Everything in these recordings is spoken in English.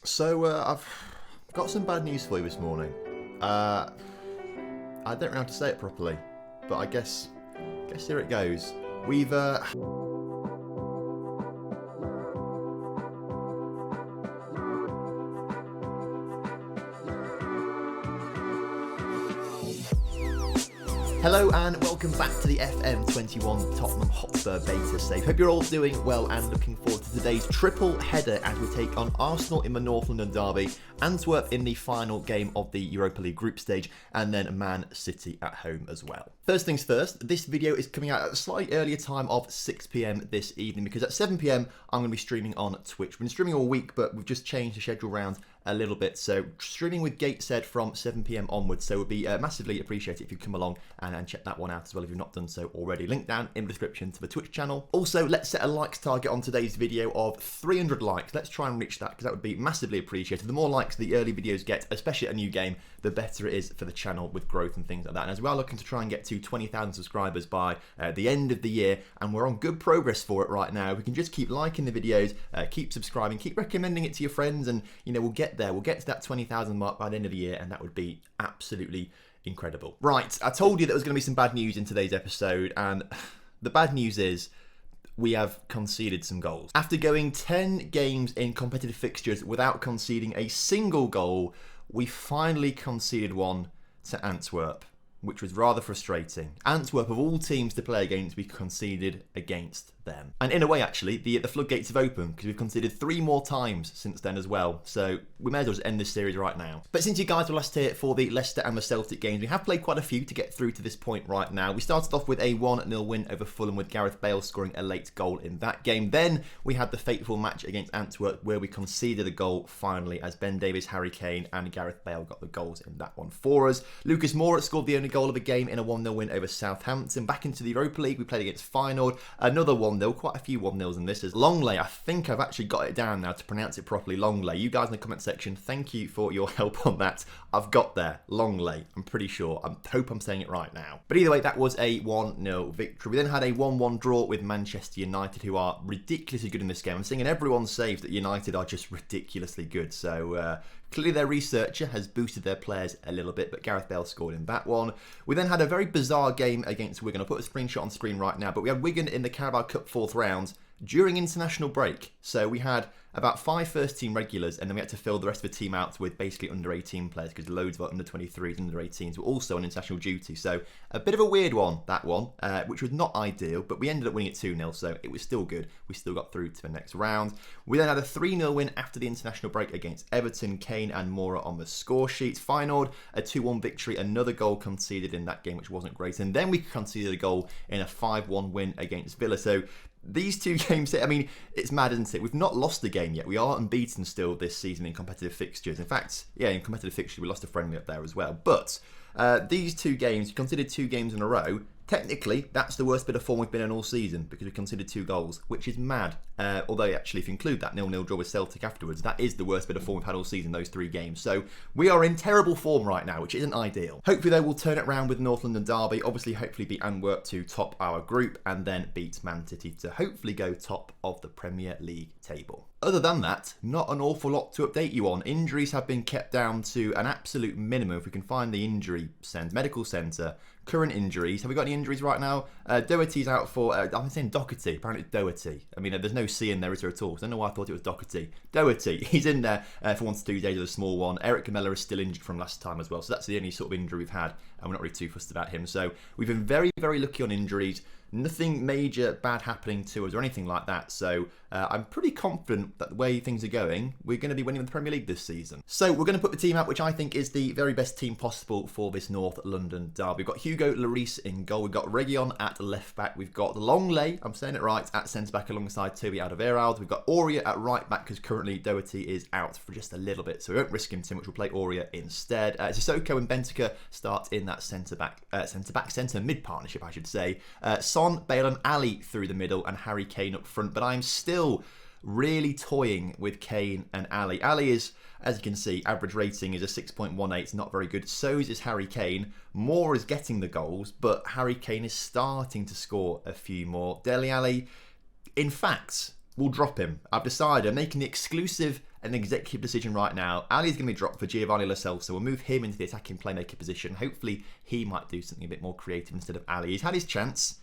I've got some bad news for you this morning. I don't know how to say it properly, but I guess here it goes. We've Hello and welcome back to the FM21 Tottenham Hotspur Beta save. Hope you're all doing well and looking forward to today's triple header as we take on Arsenal in the North London derby, Antwerp in the final game of the Europa League group stage, and then Man City at home as well. First things first, this video is coming out at a slightly earlier time of 6 PM this evening because at 7 PM I'm going to be streaming on Twitch. We've been streaming all week, but we've just changed the schedule around a little bit, so streaming with Gateshead from 7 PM onwards, so it would be massively appreciated if you come along and check that one out as well if you've not done so already. Link down in the description to the Twitch channel. Also, let's set a likes target on today's video of 300 likes. Let's try and reach that because that would be massively appreciated. The more likes the early videos get, especially at a new game, the better it is for the channel with growth and things like that. And as we are looking to try and get to 20,000 subscribers by the end of the year, and we're on good progress for it right now, we can just keep liking the videos, keep subscribing, keep recommending it to your friends, and we'll get there. We'll get to that 20,000 mark by the end of the year, and that would be absolutely incredible. Right, I told you there was going to be some bad news in today's episode, and the bad news is we have conceded some goals. After going 10 games in competitive fixtures without conceding a single goal, we finally conceded one to Antwerp, which was rather frustrating. Antwerp, of all teams to play against, we conceded against them. And in a way, actually, the floodgates have opened because we've conceded 3 more times since then as well. So we may as well just end this series right now. But since you guys were last here for the Leicester and the Celtic games, we have played quite a few to get through to this point right now. We started off with a 1-0 win over Fulham with Gareth Bale scoring a late goal in that game. Then we had the fateful match against Antwerp where we conceded a goal finally as Ben Davies, Harry Kane and Gareth Bale got the goals in that one for us. Lucas Moura scored the only goal of the game in a 1-0 win over Southampton. Back into the Europa League, we played against Feyenoord. Another 1-0, quite a few 1-0s in this. As Longley, I think I've actually got it down now to pronounce it properly, Longley. You guys in the comment section, thank you for your help on that. I've got there, Longley, I'm pretty sure. I hope I'm saying it right now. But either way, that was a 1-0 victory. We then had a 1-1 draw with Manchester United, who are ridiculously good in this game. I'm seeing in everyone's saves that United are just ridiculously good. So clearly their researcher has boosted their players a little bit, but Gareth Bale scored in that one. We then had a very bizarre game against Wigan. I'll put a screenshot on screen right now, but we had Wigan in the Carabao Cup 4th round during international break. So we had about 5 first-team regulars, and then we had to fill the rest of the team out with basically under-18 players because loads of under-23s and under-18s were also on international duty. So a bit of a weird one, that one, which was not ideal, but we ended up winning it 2-0, so it was still good. We still got through to the next round. We then had a 3-0 win after the international break against Everton, Kane and Moura on the score sheet. Feyenoord, a 2-1 victory, another goal conceded in that game, which wasn't great. And then we conceded a goal in a 5-1 win against Villa. So these 2 games, I mean, it's mad, isn't it? We've not lost a game yet. We are unbeaten still this season in competitive fixtures. In fact, yeah, in competitive fixtures, we lost a friendly up there as well. But these 2 games, you considered 2 games in a row. Technically, that's the worst bit of form we've been in all season because we considered 2 goals, which is mad. Although, actually, if you include that 0-0 draw with Celtic afterwards, that is the worst bit of form we've had all season, those 3 games. So we are in terrible form right now, which isn't ideal. Hopefully, though, we'll turn it around with North London derby. Obviously, hopefully beat Antwerp to top our group and then beat Man City to hopefully go top of the Premier League table. Other than that, not an awful lot to update you on. Injuries have been kept down to an absolute minimum. If we can find the injury medical centre, current injuries. Have we got any injuries right now? Doherty's out for, I'm saying Doherty, apparently it's Doherty. I mean, there's no C in there, is there at all? So I don't know why I thought it was Doherty. Doherty, he's in there for 1 to 2 days with a small one. Eric Miller is still injured from last time as well. So that's the only sort of injury we've had, and we're not really too fussed about him. So we've been very, very lucky on injuries. Nothing major bad happening to us or anything like that. So I'm pretty confident that the way things are going, we're going to be winning the Premier League this season. So we're going to put the team out, which I think is the very best team possible for this North London derby. We've got Hugo Lloris in goal. We've got Reguilon at left back. We've got Longley, I'm saying it right, at centre back alongside Toby Alderweireld. We've got Aurier at right back because currently Doherty is out for just a little bit. So we won't risk him too much. We'll play Aurier instead. Sissoko and Benteke start in that centre mid partnership, I should say. Son, Bale and Ali through the middle and Harry Kane up front. But I'm still really toying with Kane and Ali. Ali is, as you can see, average rating is a 6.18. It's not very good. So is Harry Kane. Moore is getting the goals, but Harry Kane is starting to score a few more. Dele Alli, in fact, we'll drop him. I've decided I'm making the exclusive an executive decision right now. Ali's going to be dropped for Giovanni Lo Celso. We'll move him into the attacking playmaker position. Hopefully, he might do something a bit more creative instead of Ali. He's had his chance,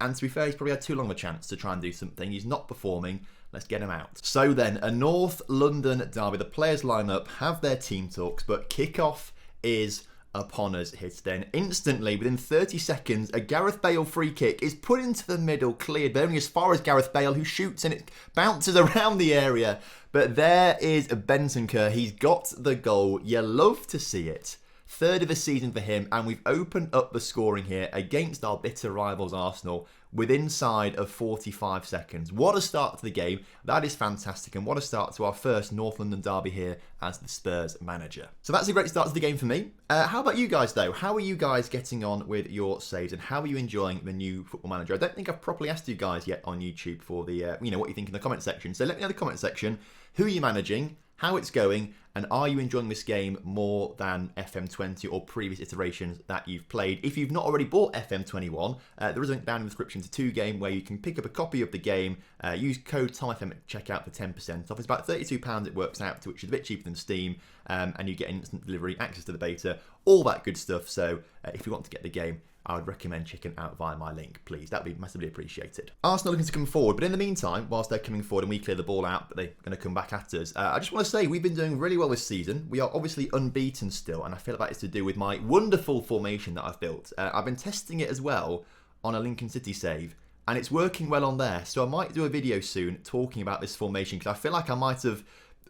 and to be fair, he's probably had too long a chance to try and do something. He's not performing. Let's get him out. So then, a North London derby. The players line up, have their team talks, but kickoff is upon us here today. And instantly, within 30 seconds, a Gareth Bale free kick is put into the middle, cleared, but only as far as Gareth Bale, who shoots and it bounces around the area. But there is Bentancur. He's got the goal. You love to see it. Third of the season for him, and we've opened up the scoring here against our bitter rivals Arsenal with inside of 45 seconds. What a start to the game. That is fantastic, and what a start to our first North London derby here as the Spurs manager. So that's a great start to the game for me. How about you guys though? How are you guys getting on with your saves, and how are you enjoying the new Football Manager? I don't think I've properly asked you guys yet on YouTube for the, what you think in the comment section. So let me know in the comment section, who are you managing, how it's going, and are you enjoying this game more than FM20 or previous iterations that you've played? If you've not already bought FM21, there is a link down in the description to 2 game where you can pick up a copy of the game, use code TomFM at checkout for 10% off. It's about £32 it works out to, which is a bit cheaper than Steam, and you get instant delivery, access to the beta, all that good stuff. So if you want to get the game, I would recommend checking it out via my link, please. That would be massively appreciated. Arsenal looking to come forward, but in the meantime, whilst they're coming forward and we clear the ball out, but they're going to come back at us, I just want to say we've been doing really well this season. We are obviously unbeaten still, and I feel like that is to do with my wonderful formation that I've built. I've been testing it as well on a Lincoln City save, and it's working well on there. So I might do a video soon talking about this formation, because I feel like I might have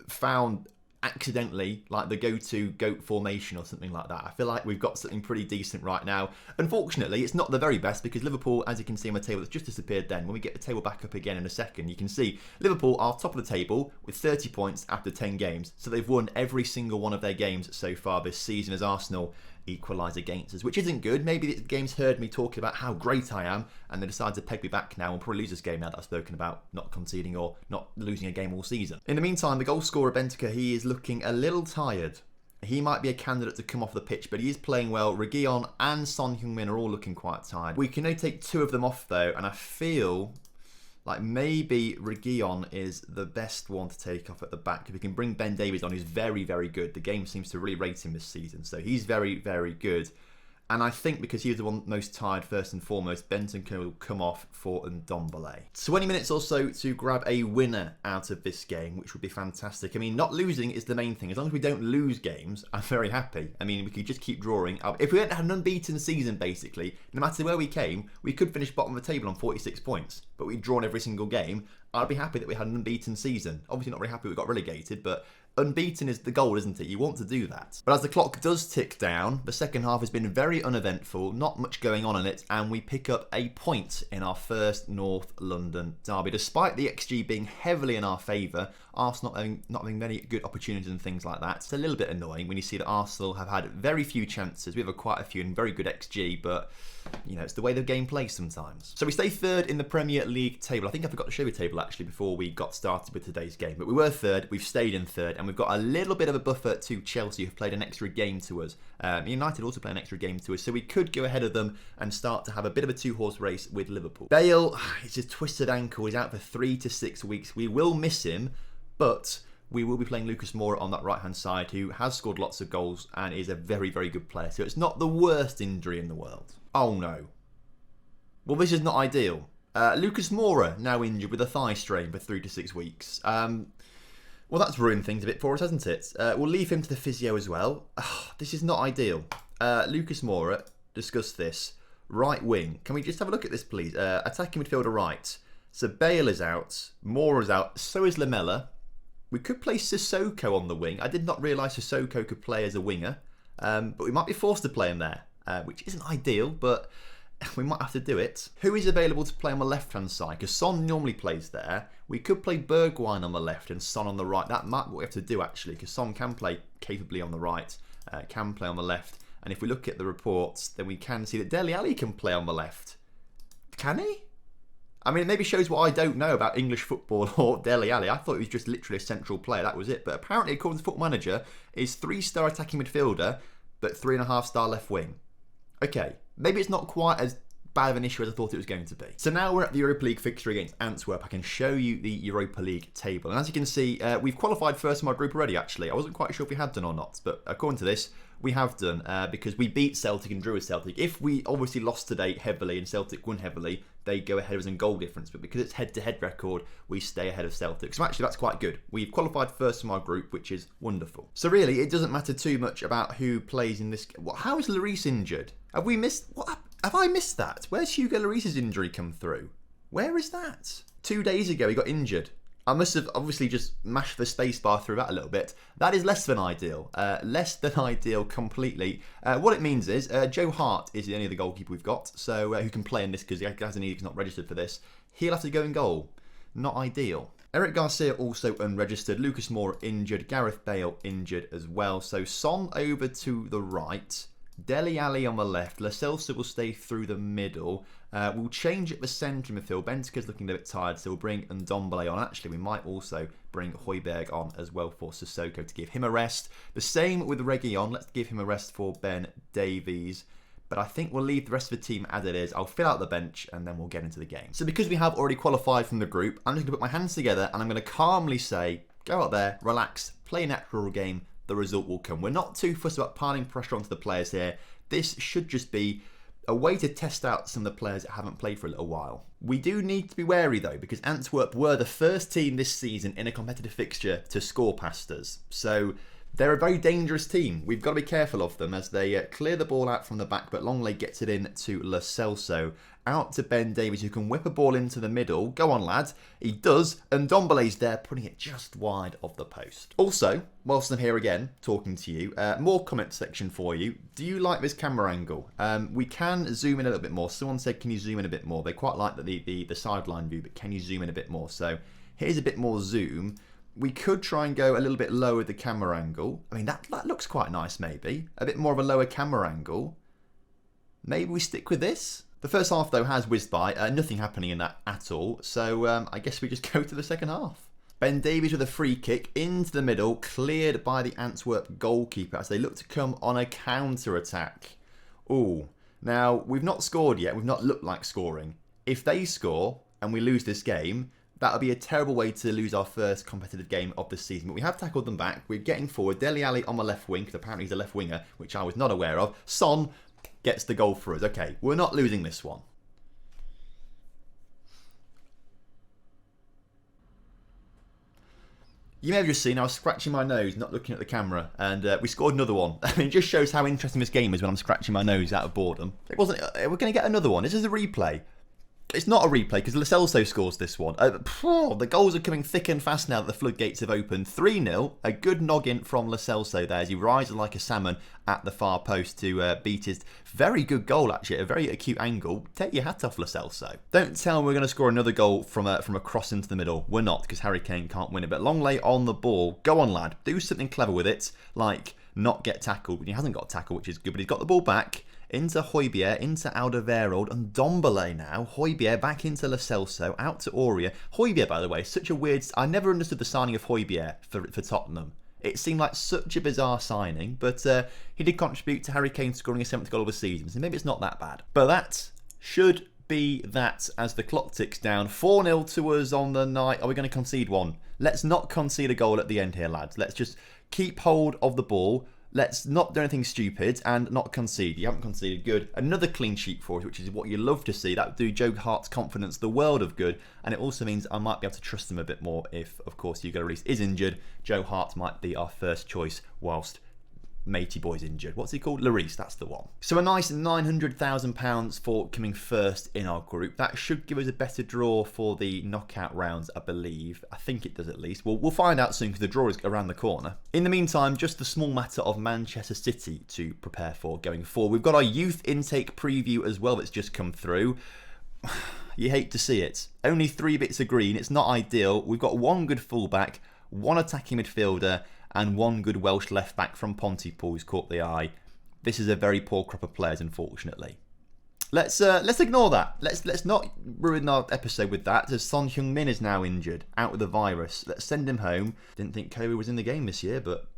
found accidentally like the go-to GOAT formation or something like that. I feel like we've got something pretty decent right now. Unfortunately, it's not the very best, because Liverpool, as you can see on the table that's just disappeared then, when we get the table back up again in a second, you can see Liverpool are top of the table with 30 points after 10 games. So they've won every single one of their games so far this season, as Arsenal equalise against us, which isn't good. Maybe the game's heard me talking about how great I am, and they decide to peg me back now and probably lose this game now that I've spoken about not conceding or not losing a game all season. In the meantime, the goal scorer Bentancur, he is looking a little tired. He might be a candidate to come off the pitch, but he is playing well. Reguilon and Son Heung-min are all looking quite tired. We can only take 2 of them off though, and I feel like maybe Reguilon is the best one to take off at the back. If we can bring Ben Davies on, who's very, very good. The game seems to really rate him this season, so he's very, very good. And I think because he was the one most tired first and foremost, Bentancur will come off for Ndombele. 20 minutes or so to grab a winner out of this game, which would be fantastic. I mean, not losing is the main thing. As long as we don't lose games, I'm very happy. I mean, we could just keep drawing. If we hadn't had an unbeaten season, basically, no matter where we came, we could finish bottom of the table on 46 points. But we'd drawn every single game. I'd be happy that we had an unbeaten season. Obviously not very happy we got relegated, but unbeaten is the goal, isn't it? You want to do that. But as the clock does tick down, the second half has been very uneventful, not much going on in it, and we pick up a point in our first North London derby. Despite the XG being heavily in our favour, Arsenal not having many good opportunities and things like that. It's a little bit annoying when you see that Arsenal have had very few chances. We have quite a few and very good XG, but it's the way the game plays sometimes. So we stay third in the Premier League table. I think I forgot to show you the table actually before we got started with today's game. But we were third, we've stayed in third, and we've got a little bit of a buffer to Chelsea, who've played an extra game to us. United also play an extra game to us, so we could go ahead of them and start to have a bit of a 2-horse race with Liverpool. Bale, it's his twisted ankle. He's out for 3 to 6 weeks. We will miss him, but we will be playing Lucas Moura on that right-hand side, who has scored lots of goals and is a very, very good player. So it's not the worst injury in the world. Oh no. Well, this is not ideal. Lucas Moura now injured with a thigh strain for 3 to 6 weeks. Well, that's ruined things a bit for us, hasn't it? We'll leave him to the physio as well. This is not ideal. Lucas Moura, discuss this. Right wing. Can we just have a look at this, please? Attacking midfielder right. So Bale is out. Moura's out. So is Lamela. We could play Sissoko on the wing. I did not realise Sissoko could play as a winger. But we might be forced to play him there, which isn't ideal, but we might have to do it. Who is available to play on the left-hand side? Because Son normally plays there. We could play Bergwijn on the left and Son on the right. That might be what we have to do, actually, because Son can play capably on the right, can play on the left. And if we look at the reports, then we can see that Dele Alli can play on the left. Can he? I mean, it maybe shows what I don't know about English football or Dele Alli. I thought he was just literally a central player. That was it. But apparently, according to Football Manager, is 3-star attacking midfielder, but 3.5-star left wing. Okay, maybe it's not quite as bad of an issue as I thought it was going to be. So now we're at the Europa League fixture against Antwerp. I can show you the Europa League table. And as you can see, we've qualified first in my group already, actually. I wasn't quite sure if we had done or not, but according to this, we have done, because we beat Celtic and drew with Celtic. If we obviously lost today heavily and Celtic won heavily, they go ahead of us in goal difference. But because it's head-to-head record, we stay ahead of Celtic. So actually, that's quite good. We've qualified first in our group, which is wonderful. So really, it doesn't matter too much about who plays in this. How is Lloris injured? Have we missed? What? Have I missed that? Where's Hugo Lloris's injury come through? Where is that? 2 days ago, he got injured. I must have obviously just mashed the spacebar through that a little bit. That is less than ideal. Less than ideal completely. What it means is Joe Hart is the only other goalkeeper we've got, so who can play in this because he's not registered for this. He'll have to go in goal. Not ideal. Eric Garcia also unregistered. Lucas Moura injured. Gareth Bale injured as well. So Son over to the right. Dele Alli on the left. Lo Celso will stay through the middle. We'll change at the centre midfield. Bentike's looking a bit tired, so we'll bring Ndombele on. Actually, we might also bring Højbjerg on as well for Sissoko to give him a rest. The same with Reguilon. Let's give him a rest for Ben Davies. But I think we'll leave the rest of the team as it is. I'll fill out the bench and then we'll get into the game. So because we have already qualified from the group, I'm just going to put my hands together and I'm going to calmly say, go out there, relax, play a natural game. The result will come. We're not too fussed about piling pressure onto the players here. This should just be a way to test out some of the players that haven't played for a little while. We do need to be wary though, because Antwerp were the first team this season in a competitive fixture to score past us. So they're a very dangerous team. We've got to be careful of them as they clear the ball out from the back, but Longley gets it in to Lo Celso. Out to Ben Davies, who can whip a ball into the middle. Go on, lad. He does, and Ndombele's there, putting it just wide of the post. Also, whilst I'm here again, talking to you, more comment section for you. Do you like this camera angle? We can zoom in a little bit more. Someone said, can you zoom in a bit more? They quite like the sideline view, but can you zoom in a bit more? So here's a bit more zoom. We could try and go a little bit lower the camera angle. I mean, that looks quite nice, maybe. A bit more of a lower camera angle. Maybe we stick with this? The first half, though, has whizzed by. Nothing happening in that at all. So I guess we just go to the second half. Ben Davies with a free kick into the middle, cleared by the Antwerp goalkeeper as they look to come on a counter-attack. Ooh. Now, we've not scored yet. We've not looked like scoring. If they score and we lose this game, that would be a terrible way to lose our first competitive game of the season. But we have tackled them back. We're getting forward. Dele Alli on the left wing, because apparently he's a left winger, which I was not aware of. Son gets the goal for us. Okay, we're not losing this one. You may have just seen I was scratching my nose, not looking at the camera, and we scored another one. I mean, it just shows how interesting this game is when I'm scratching my nose out of boredom. It wasn't. We're going to get another one. This is a replay. It's not a replay because Lo Celso scores this one. The goals are coming thick and fast now that the floodgates have opened. 3-0. A good noggin from Lo Celso there as he rises like a salmon at the far post to beat his very good goal, actually. A very acute angle. Take your hat off, Lo Celso. Don't tell me we're going to score another goal from a cross into the middle. We're not, because Harry Kane can't win it. But Longley on the ball. Go on, lad. Do something clever with it. Like not get tackled. He hasn't got tackled, which is good, but he's got the ball back. Into Højbjerg, into Alderweireld, and Ndombele now. Højbjerg back into Lo Celso, out to Aurier. Højbjerg, by the way, such a weird. I never understood the signing of Højbjerg for Tottenham. It seemed like such a bizarre signing, but he did contribute to Harry Kane scoring his 7th goal of the season, so maybe it's not that bad. But that should be that as the clock ticks down. 4-0 to us on the night. Are we going to concede one? Let's not concede a goal at the end here, lads. Let's just keep hold of the ball. Let's not do anything stupid and not concede. You haven't conceded. Good. Another clean sheet for us, which is what you love to see. That would do Joe Hart's confidence the world of good. And it also means I might be able to trust him a bit more if, of course, Hugo Lloris is injured. Joe Hart might be our first choice whilst matey boy's injured. What's he called? Lloris, that's the one. So a nice £900,000 for coming first in our group. That should give us a better draw for the knockout rounds, I believe. I think it does at least. We'll find out soon because the draw is around the corner. In the meantime, just the small matter of Manchester City to prepare for going forward. We've got our youth intake preview as well that's just come through. You hate to see it. Only 3 bits of green. It's not ideal. We've got 1 good fullback, 1 attacking midfielder, and 1 good Welsh left-back from Pontypool who's caught the eye. This is a very poor crop of players, unfortunately. Let's ignore that. Let's not ruin our episode with that, as Son Heung-min is now injured, out with the virus. Let's send him home. Didn't think Kobe was in the game this year, but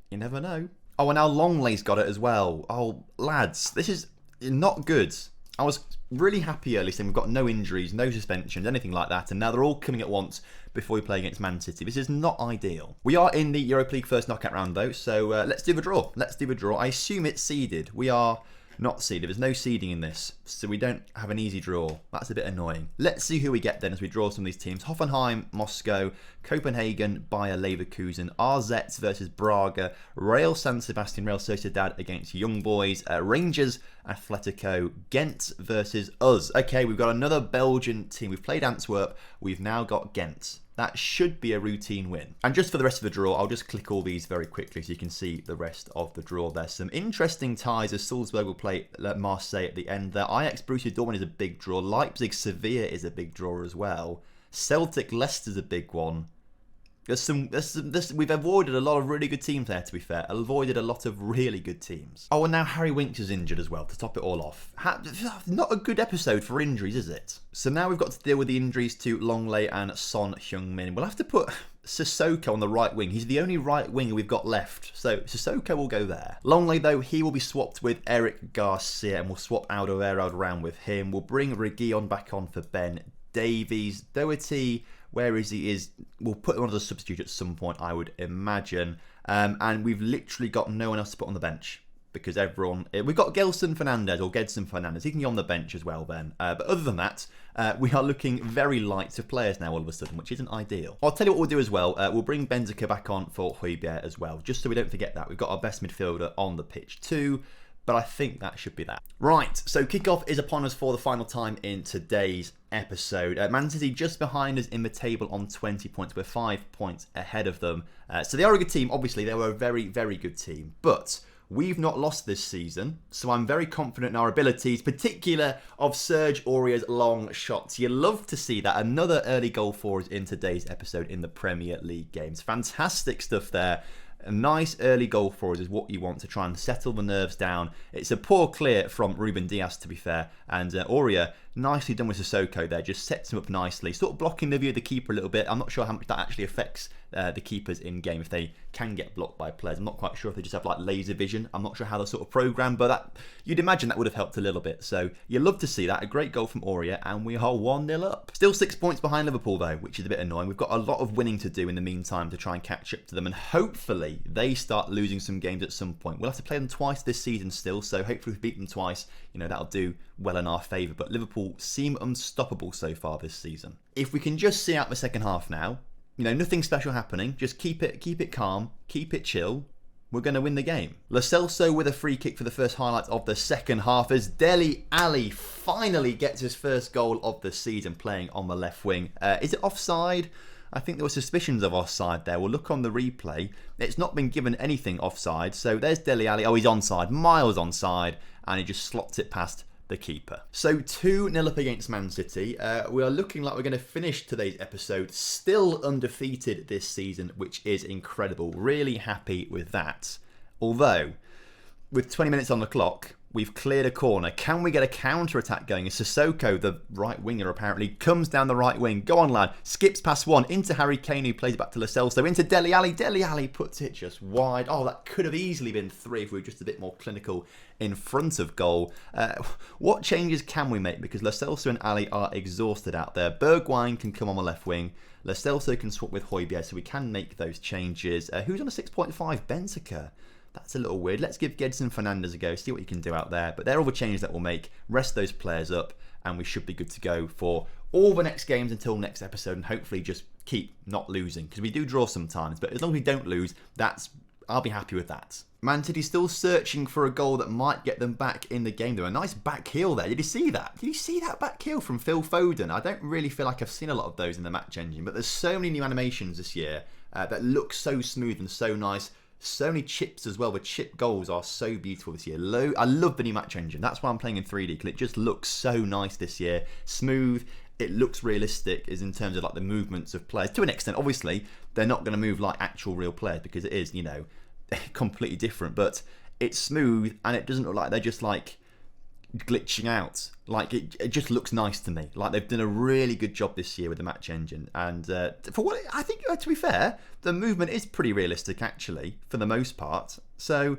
you never know. Oh, and now Longley's got it as well. Oh, lads, this is not good. I was really happy early saying we've got no injuries, no suspensions, anything like that, and now they're all coming at once before we play against Man City. This is not ideal. We are in the Europa League first knockout round though, so let's do the draw. Let's do the draw. I assume it's seeded. We are not seeded. There's no seeding in this, so we don't have an easy draw. That's a bit annoying. Let's see who we get then as we draw some of these teams. Hoffenheim, Moscow, Copenhagen, Bayer Leverkusen, RZ versus Braga, Real San Sebastian, Real Sociedad against Young Boys, Rangers, Atletico, Ghent versus us. Okay, we've got another Belgian team. We've played Antwerp. We've now got Ghent. That should be a routine win. And just for the rest of the draw, I'll just click all these very quickly so you can see the rest of the draw. There's some interesting ties as Salzburg will play Marseille at the end there. Ajax Borussia Dortmund is a big draw. Leipzig Sevilla is a big draw as well. Celtic Leicester's a big one. We've avoided a lot of really good teams there, to be fair. Avoided a lot of really good teams. Oh, and now Harry Winks is injured as well, to top it all off. Not a good episode for injuries, is it? So now we've got to deal with the injuries to Longley and Son Heung-min. We'll have to put Sissoko on the right wing. He's the only right winger we've got left, so Sissoko will go there. Longley, though, he will be swapped with Eric Garcia, and we'll swap Alderweireld around with him. We'll bring Reguilon back on for Ben Davies. Doherty, where is he? We'll put him on as a substitute at some point, I would imagine. And we've literally got no one else to put on the bench because we've got Gedson Fernandez. He can be on the bench as well then. But other than that, we are looking very light of players now all of a sudden, which isn't ideal. I'll tell you what we'll do as well. We'll bring Benzema back on for Højbjerg as well, just so we don't forget that. We've got our best midfielder on the pitch too. But I think that should be that. Right, so kickoff is upon us for the final time in today's episode. Man City just behind us in the table on 20 points. We're 5 points ahead of them. So they are a good team. Obviously, they were a very, very good team. But we've not lost this season. So I'm very confident in our abilities, particular of Serge Aurier's long shots. You love to see that. Another early goal for us in today's episode in the Premier League games. Fantastic stuff there. A nice early goal for us is what you want to try and settle the nerves down. It's a poor clear from Ruben Dias, to be fair. And Aurier, nicely done with Sissoko there, just sets him up nicely. Sort of blocking the view of the keeper a little bit. I'm not sure how much that actually affects the keepers in game, if they can get blocked by players. I'm not quite sure if they just have like laser vision. I'm not sure how they're sort of programmed, but you'd imagine that would have helped a little bit. So you love to see that. A great goal from Aurier, and we are 1-0 up. Still 6 points behind Liverpool though, which is a bit annoying. We've got a lot of winning to do in the meantime to try and catch up to them, and hopefully they start losing some games at some point. We'll have to play them twice this season still, so hopefully if we beat them twice, that'll do well in our favour. But Liverpool seem unstoppable so far this season. If we can just see out the second half now, nothing special happening, just keep it calm, keep it chill, we're going to win the game. Lo Celso with a free kick for the first highlight of the second half as Dele Alli finally gets his first goal of the season playing on the left wing. Is it offside? I think there were suspicions of offside there. We'll look on the replay. It's not been given anything offside. So there's Dele Alli. Oh, he's onside. Miles onside. And he just slots it past the keeper. So 2-0 up against Man City. We are looking like we're going to finish today's episode still undefeated this season, which is incredible. Really happy with that. Although, with 20 minutes on the clock, we've cleared a corner. Can we get a counter-attack going? As Sissoko, the right winger apparently, comes down the right wing. Go on, lad. Skips past one. Into Harry Kane, who plays it back to Lo Celso. Into Dele Alli. Dele Alli puts it just wide. Oh, that could have easily been 3 if we were just a bit more clinical in front of goal. What changes can we make? Because Lo Celso and Ali are exhausted out there. Bergwijn can come on the left wing. Lo Celso can swap with Højbjerg, so we can make those changes. Who's on a 6.5? Benzema. That's a little weird. Let's give Gedson Fernandez a go, see what he can do out there. But they're all the changes that we'll make. Rest those players up, and we should be good to go for all the next games until next episode, and hopefully just keep not losing. Because we do draw sometimes, but as long as we don't lose, I'll be happy with that. Man City still searching for a goal that might get them back in the game. Though a nice back heel there. Did you see that? Did you see that back heel from Phil Foden? I don't really feel like I've seen a lot of those in the match engine, but there's so many new animations this year that look so smooth and so nice. So many chips as well. The chip goals are so beautiful this year. I love the new match engine. That's why I'm playing in 3D, because it just looks so nice this year. Smooth. It looks realistic is in terms of like the movements of players. To an extent, obviously, they're not going to move like actual real players because it is, completely different. But it's smooth and it doesn't look like they're just like glitching out. Like it just looks nice to me. Like they've done a really good job this year with the match engine. And for what I think, to be fair, the movement is pretty realistic actually for the most part. So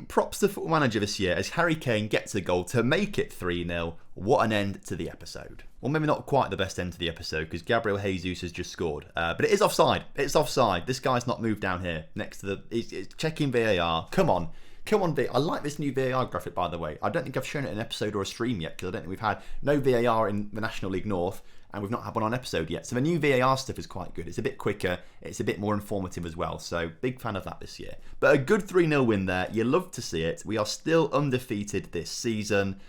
Props to Football Manager this year as Harry Kane gets a goal to make it 3-0. What an end to the episode. Well, maybe not quite the best end to the episode because Gabriel Jesus has just scored. But it is offside. It's offside. This guy's not moved down here next to the... He's checking VAR. Come on. Come on, I like this new VAR graphic, by the way. I don't think I've shown it in an episode or a stream yet because I don't think we've had no VAR in the National League North and we've not had one on episode yet. So the new VAR stuff is quite good. It's a bit quicker. It's a bit more informative as well. So big fan of that this year. But a good 3-0 win there. You love to see it. We are still undefeated this season.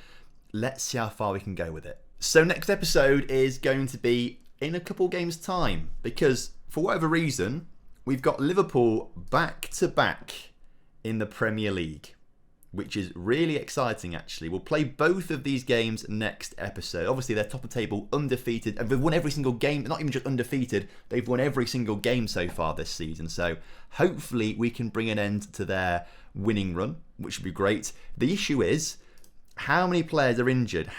Let's see how far we can go with it. So next episode is going to be in a couple games' time because for whatever reason, we've got Liverpool back-to-back in the Premier League, which is really exciting actually. We'll play both of these games next episode. Obviously they're top of table, undefeated, and they've won every single game. Not even just undefeated, they've won every single game so far this season. So hopefully we can bring an end to their winning run, which would be great. The issue is, how many players are injured?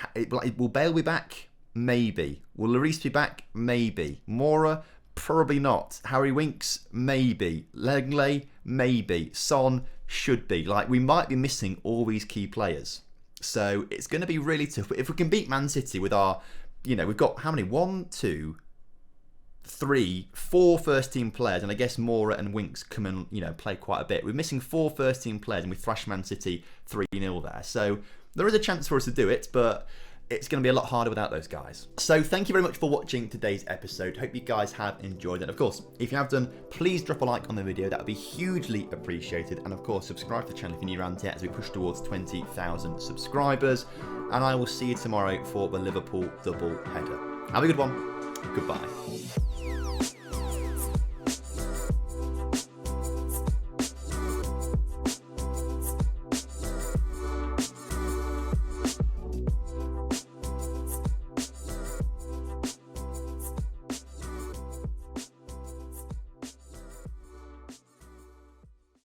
Will Bale be back? Maybe. Will Lloris be back? Maybe. Mora? Probably not. Harry Winks? Maybe. Langley? Maybe. Son? Should be. Like, we might be missing all these key players. So it's going to be really tough. If we can beat Man City with our, we've got how many? 1, 2, 3, 4 first team players, and I guess Mora and Winks come and, play quite a bit. We're missing 4 first team players and we thrash Man City 3-0 there. So there is a chance for us to do it, but it's going to be a lot harder without those guys. So thank you very much for watching today's episode. Hope you guys have enjoyed it. Of course, if you have done, please drop a like on the video. That would be hugely appreciated. And of course, subscribe to the channel if you're new around here as we push towards 20,000 subscribers. And I will see you tomorrow for the Liverpool double header. Have a good one. Goodbye.